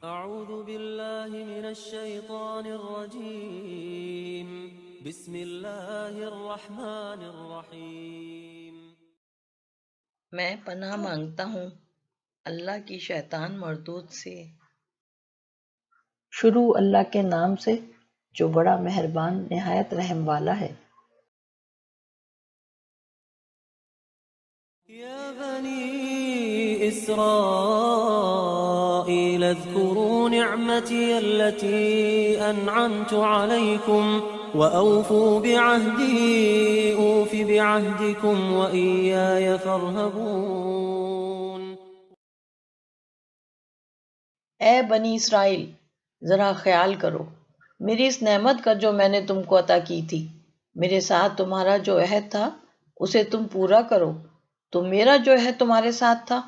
أعوذ بالله من الشيطان الرجيم بسم الله الرحمن الرحيم میں پناہ مانگتا ہوں اللہ کی شیطان مردود سے۔ شروع اللہ کے نام سے جو بڑا مہربان نہایت رحم والا ہے۔ يا بني إسرائيل اذكروا نعمتي التي أنعمت عليكم وأوفوا بعهدي أوف بعهدكم وإياي فارهبون۔ اے بنی اسرائیل، ذرا خیال کرو میری اس نعمت کا جو میں نے تم کو عطا کی تھی۔ میرے ساتھ تمہارا جو عہد تھا اسے تم پورا کرو، تو میرا جو عہد تمہارے ساتھ تھا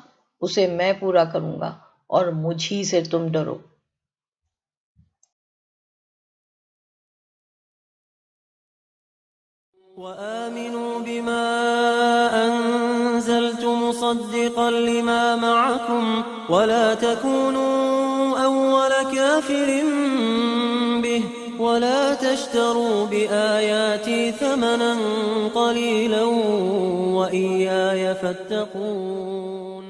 اسے میں پورا کروں گا، اور مجھ ہی سے تم ڈرو۔ وآمنوا بما أنزلت مصدقا لما معكم ولا تكونوا أول كافر به ولا تشتروا بآياتي ثمنا قليلا وإياي فاتقون۔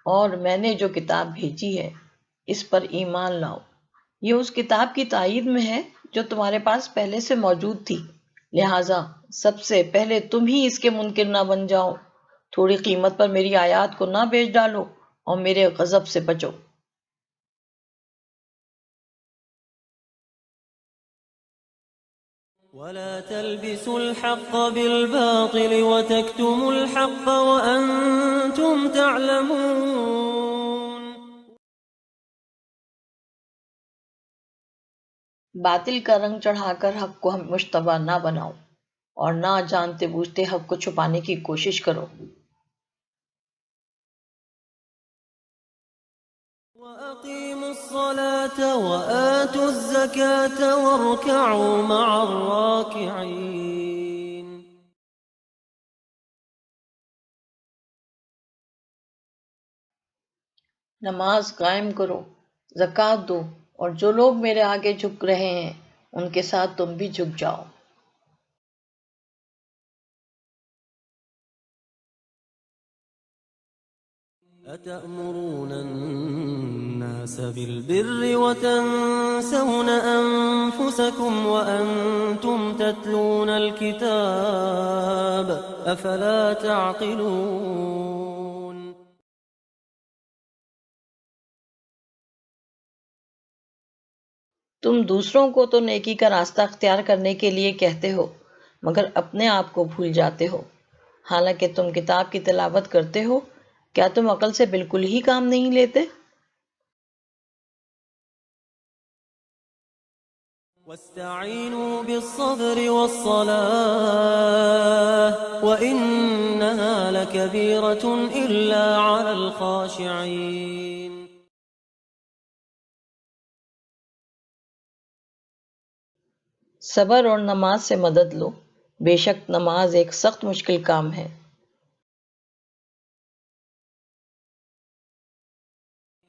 اور میں نے جو کتاب بھیجی ہے اس پر ایمان لاؤ، یہ اس کتاب کی تائید میں ہے جو تمہارے پاس پہلے سے موجود تھی، لہٰذا سب سے پہلے تم ہی اس کے منکر نہ بن جاؤ۔ تھوڑی قیمت پر میری آیات کو نہ بیچ ڈالو اور میرے غضب سے بچو۔ ولا تلبسوا الحق بالباطل وتكتموا الحق وأنتم تعلمون۔ باطل کا رنگ چڑھا کر حق کو مشتبہ نہ بناؤ، اور نہ جانتے بوجھتے حق کو چھپانے کی کوشش کرو۔ وأقيموا الصلاة وآتوا الزكاة واركعوا مع الراكعين۔ نماز قائم کرو، زکوٰۃ دو، اور جو لوگ میرے آگے جھک رہے ہیں ان کے ساتھ تم بھی جھک جاؤ۔ أتأمرون الناس بالبر وتنسون أنفسكم وأنتم تتلون الكتاب أفلا تعقلون۔ تم دوسروں کو تو نیکی کا راستہ اختیار کرنے کے لیے کہتے ہو، مگر اپنے آپ کو بھول جاتے ہو، حالانکہ تم کتاب کی تلاوت کرتے ہو۔ کیا تم عقل سے بالکل ہی کام نہیں لیتے؟ واستعینوا بالصبر والصلاة وإنها لكبيرة إلا على الخاشعين۔ صبر اور نماز سے مدد لو، بے شک نماز ایک سخت مشکل کام ہے۔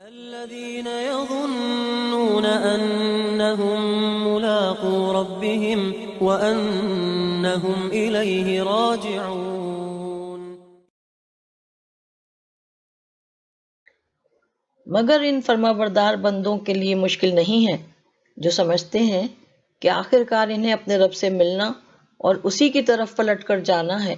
الذين يظنون أنهم ملاقو ربهم وأنهم إليه راجعون۔ مگر ان فرمانبردار بندوں کے لیے مشکل نہیں ہے جو سمجھتے ہیں کہ آخر کار انہیں اپنے رب سے ملنا اور اسی کی طرف پلٹ کر جانا ہے۔